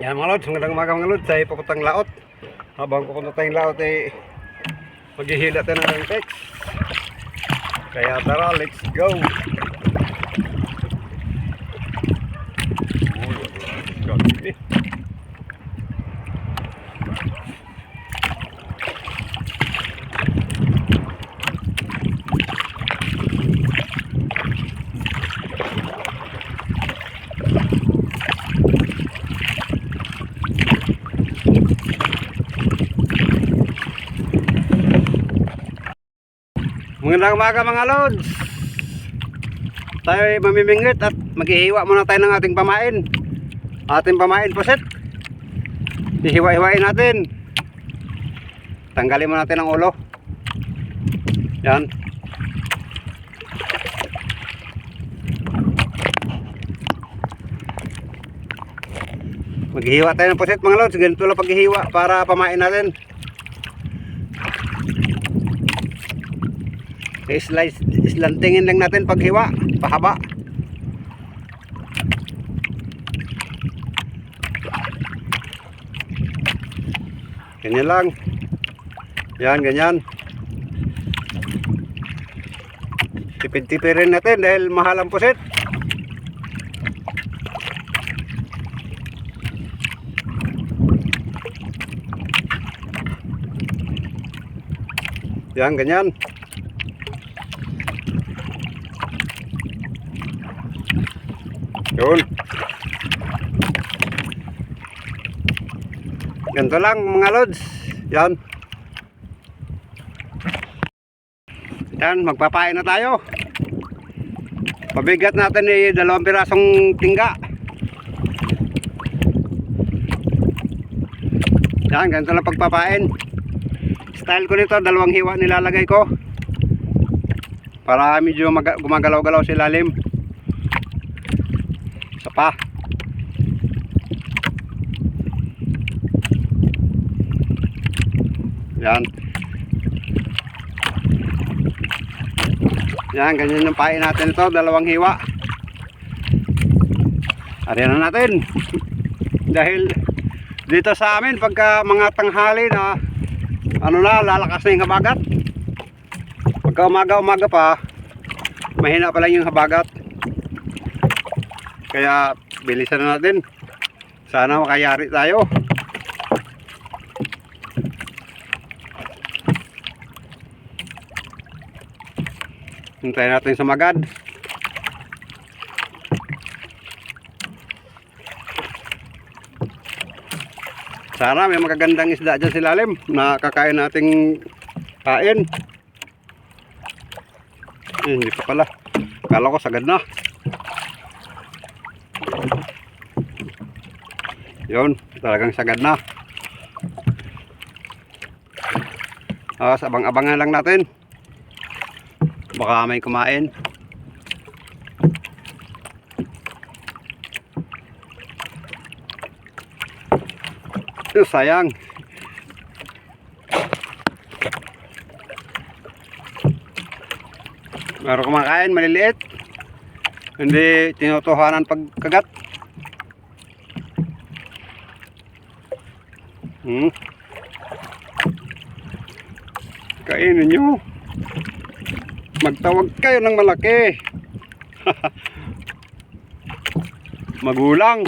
Yan mga lods, magandang umaga mga lods. Ay papuntang laot. Habang pupunta tayong laot ay maghihila tayo ng text. Kaya tara, let's go. Magandang umaga mga lods. Tayo ay mamimingwit at maghihiwa muna tayo ng ating pamain. Ating pamain puset. Hihiwa-hiwain natin. Tanggalin muna natin ang ulo. Yan. Maghihiwa tayo ng puset mga lods. Ganito lang paghihiwa para pamain natin. Islantingin lang natin paghiwa, pahaba. Ganyan lang. Yan, ganyan. Tipid-tipirin natin dahil mahal ang pusit. Yan, ganyan. Yun. Ganito lang mga lods. Yan. Yan, magpapain na tayo. Pabigat natin ay 2 pirasong tingga. Yan, ganito lang pagpapain. Style ko nito, 2 hiwa nilalagay ko. Para medyo gumagalaw-galaw sa ilalim. Pa. Yan. Yan, ganyan yung pain natin ito, 2 hiwa. Ariyan na natin. Dahil dito sa amin pagka mga tanghali na lalakas na yung habagat. Pagka umaga pa mahina pa lang yung habagat. Kaya bilisan na natin. Sana makayari tayo. Hintayin natin sumagad. Sana may magagandang isda dyan sa ilalim na kakain nating kain. Hindi pa pala. Kala ko sagad na. Yun, talagang sagad na. Abang-abangan lang natin. Baka may kumain. Sayang. Meron kumakain, maliliit. Hindi tinutuhanan pagkagat. Kainin nyo. Magtawag kayo ng malaki. Magulang.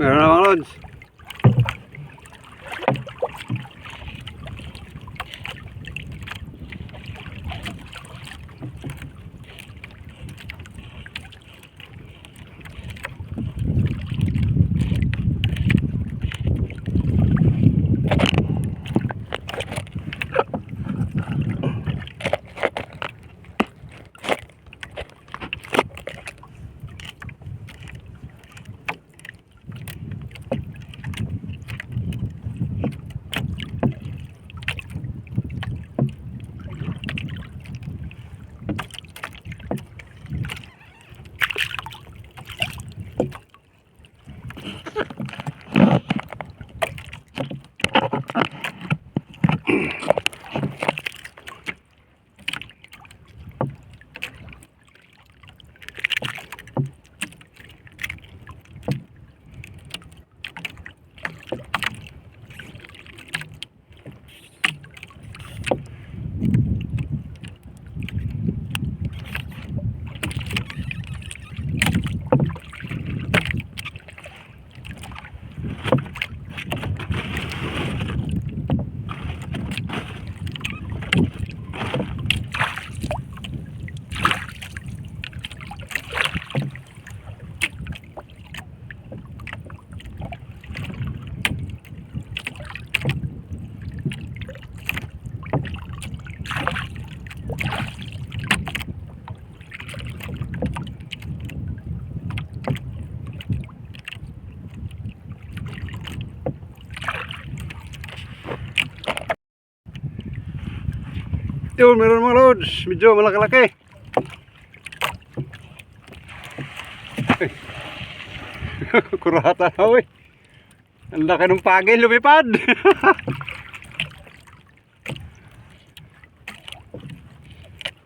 Meron na mga lods. Yun, meron mga lods. Medyo malaki-laki. Kurata na uy. Ang laki ng pagay lumipad.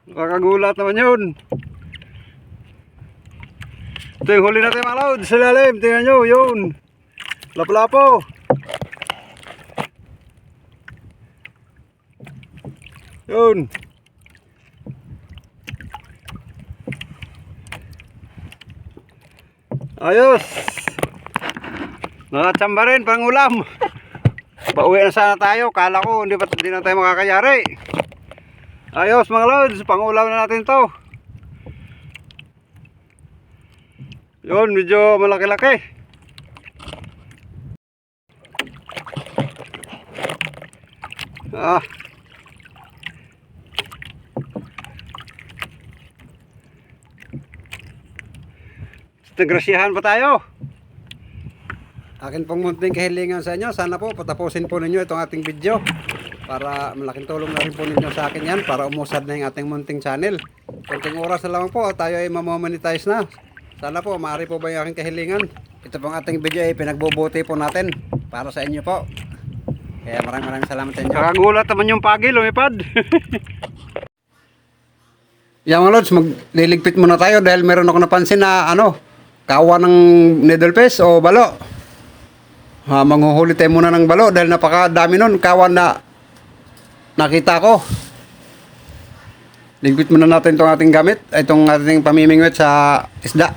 Nakakagulat naman yun. Ito yung huli natin mga lods. Sa lalim, tingnan nyo, yun. Lapo-lapo. Yun. Ayos. Nakachamba rin pang ulam. Pauwi na sana tayo. Kala ko hindi na tayo makakayari. Ayos mga lods, pang ulam na natin to. Yun, medyo malaki-laki. Nagrasyahan pa tayo. Akin pong munting kahilingan sa inyo. Sana po patapusin po ninyo itong ating video. Para malaking tulong na rin po ninyo sa akin yan. Para umusad na yung ating munting channel. Kunting oras na lang po. Tayo ay mamomonetize na. Sana po maaari po ba yung aking kahilingan. Ito pong ating video ay pinagbubuti po natin. Para sa inyo po. Kaya maraming salamat sa inyo. Nakagulat naman yung pagi lumipad. Yan mga lods, magliligpit muna tayo. Dahil meron ako napansin na kawa ng needlefish o balo. Manghuhuli tayo muna ng balo dahil napakadami nun. Kawan na nakita ko. Ligpit muna natin itong ating gamit. Itong ating pamimingwit sa isda.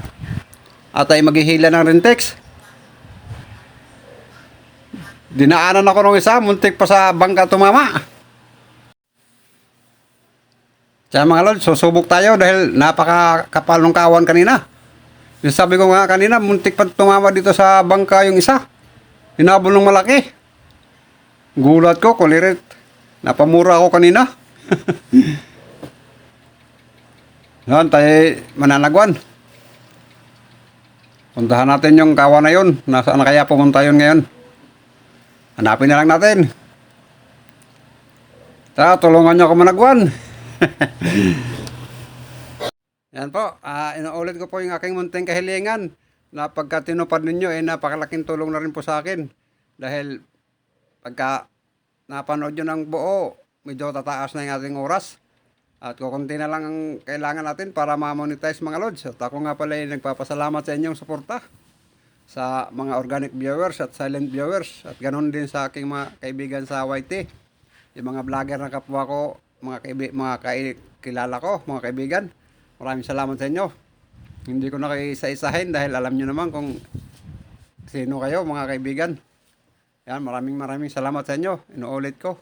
At ay maghihila ng rintex. Dinaanan ako ng isa. Muntik pa sa bangka tumama. Kaya mga lods, susubok tayo dahil napakakapal ng kawan kanina. Yung sabi ko nga kanina, muntik pa tumama dito sa bangka yung isa. Hinabol ng malaki. Gulat ko, kulirit. Napamura ako kanina. Yan, tayo mananagwan. Puntahan natin yung kawan na yun. Nasaan na kaya pumunta yun ngayon? Hanapin na lang natin. Tara, tulungan nyo ako managwan. Yan po, inuulit ko po yung aking munting kahilingan na pagka tinupad ninyo napakalaking tulong na rin po sa akin dahil pagka napanood nyo ng buo medyo tataas na yung ating oras at kukunti na lang ang kailangan natin para ma-monetize mga lods. At ako nga pala ay nagpapasalamat sa inyong suporta sa mga organic viewers at silent viewers at ganoon din sa aking mga kaibigan sa YT, yung mga vlogger na kapwa ko, mga kilala ko, mga kaibigan. Maraming salamat sa inyo. Hindi ko na kayo isa-isahin dahil alam nyo naman kung sino kayo mga kaibigan. Yan, maraming salamat sa inyo. Inuulit ko.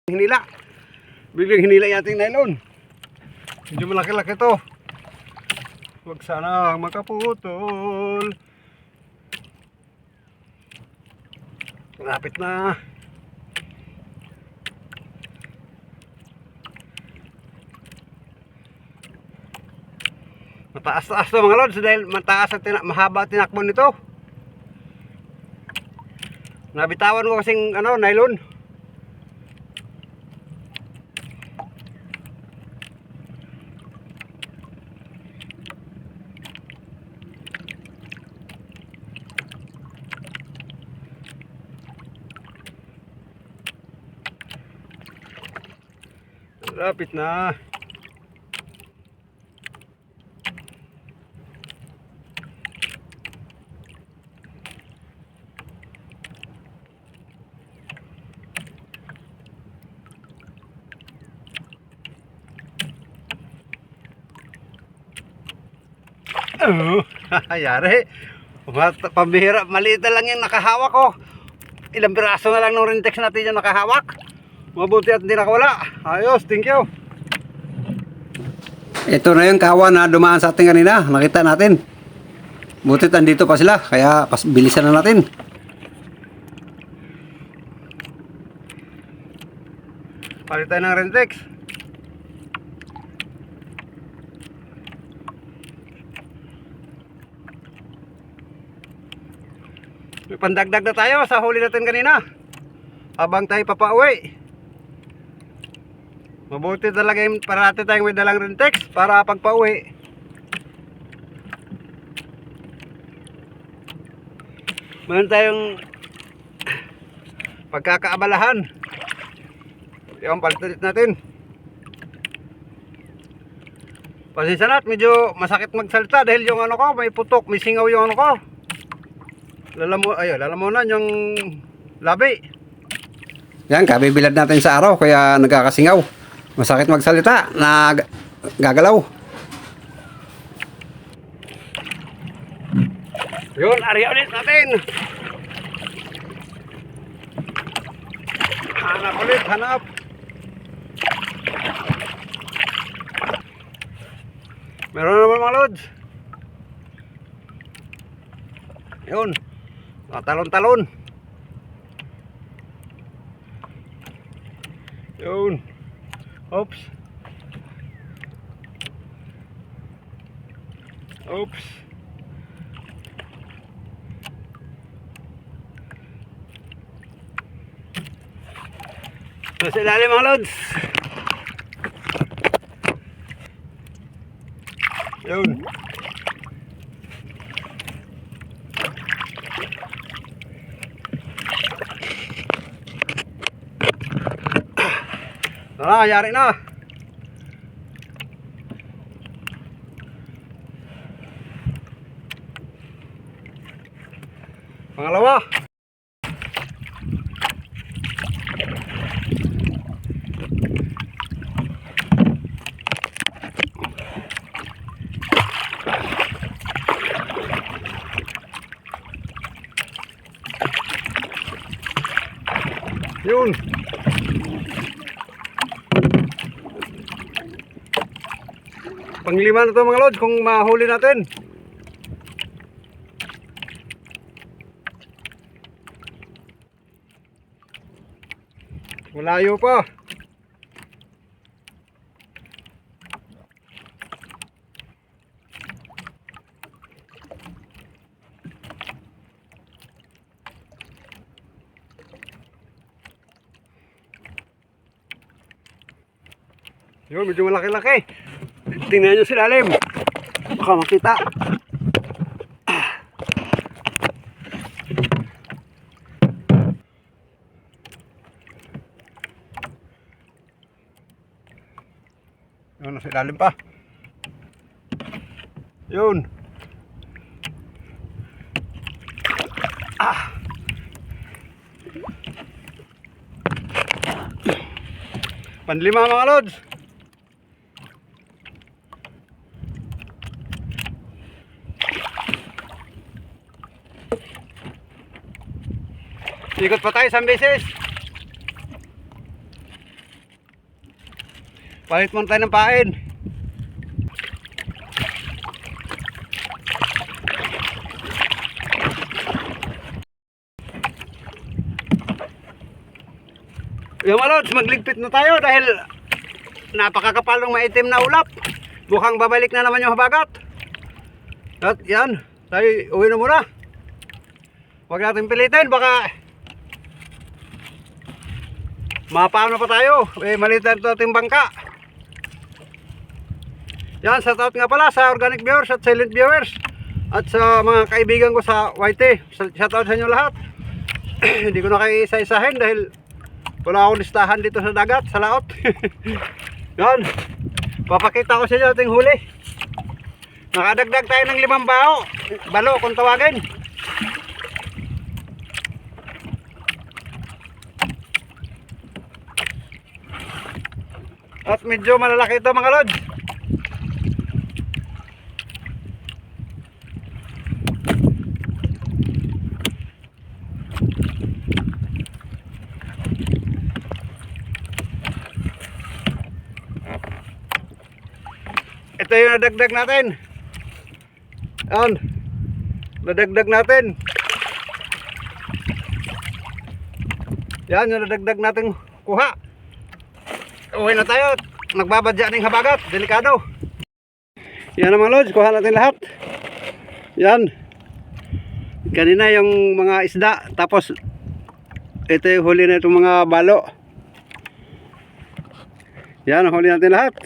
Hinila. Biglang hinila yung ating nylon. Medyo malaki-laki to. Huwag sana makaputol. Lapit na. Mataas-taas to mga lods dahil mataas at mahaba at tinakbo nito. Nabitawan ko kasing nylon. Lapit na. Ayari. Pambihira, maliit na lang yung nakahawak ko. Ilang piraso na lang ng rintex natin yung nakahawak. Mabuti at hindi nakawala. Ayos, thank you. Ito na yung kawan na dumaan sa ating kanina. Nakita natin. Butit andito pa sila. Kaya bilisan na natin. Palit tayo ng rintex. May pandagdag na tayo sa huli natin kanina habang tayo papauwi. Mabuti talaga yung parati tayong may dalang Rentex para pagpa-uwi. Meron tayong pagkakaabalahan. Yung palitit natin. Pasensya na at medyo masakit magsalita dahil yung ano ko, may putok, may singaw yung ano ko. Lalamunan yung labi. Yan, kabibilad natin sa araw kaya nagkakasingaw. Masakit magsalita, gagalaw. Yun, area ulit natin. Hanap ulit, hanap. Meron naman mga lods. Yun, talon-talon. Yun. Oops. Oops. Nasa ilalim mga lods. Yun. Yari na. Pangalawa. Yun. Panglima na ito mga lods kung mahuli natin. Malayo pa. Yun, medyo malaki-laki. Tingnan nyo sila lalim. Baka makita. Yun, nasa ilalim pa. Yun. Panlima mga lods. Ikot pa tayo isang beses. Palit muna tayo ng pain. Yung mga lods, magligpit na tayo dahil napakakapal ng maitim na ulap. Mukhang babalik na naman yung habagat. At yan, tayo uwi na muna. Huwag natin pilitin, baka mapaano pa tayo. Maliit na ito ating bangka. Yan, shoutout nga pala sa organic viewers at silent viewers. At sa mga kaibigan ko sa YT. Shoutout sa inyo lahat. Hindi ko na kayo isa-isahin dahil wala akong listahan dito sa dagat, sa laot. Yan, papakita ko sa inyo ating huli. Nakadagdag tayo ng 5 balo kung tawagin. At medyo malalaki ito mga lods. Ito yung nadagdag natin. Yan. Nadagdag natin. Yan yung nadagdag natin kuha. Uwi na tayo. Nagbabadya ng habagat. Delikado. Yan naman lods. Kuha natin lahat. Yan. Kanina yung mga isda. Tapos ito yung huli na itong mga balo. Yan, huli natin lahat.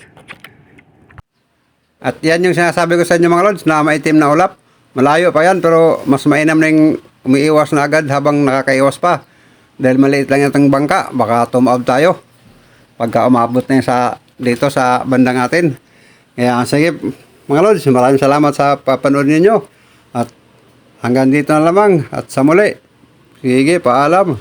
At yan yung sinasabi ko sa inyo mga lods, na maitim na ulap. Malayo pa yan, pero mas mainam na yung umiiwas na agad habang nakakaiwas pa. Dahil maliit lang itong bangka, baka tumaob tayo. Pagka umabot na yun dito sa bandang natin. Kaya sige mga lods, maraming salamat sa papanood ninyo. At hanggang dito na lamang. At sa muli, sige, paalam.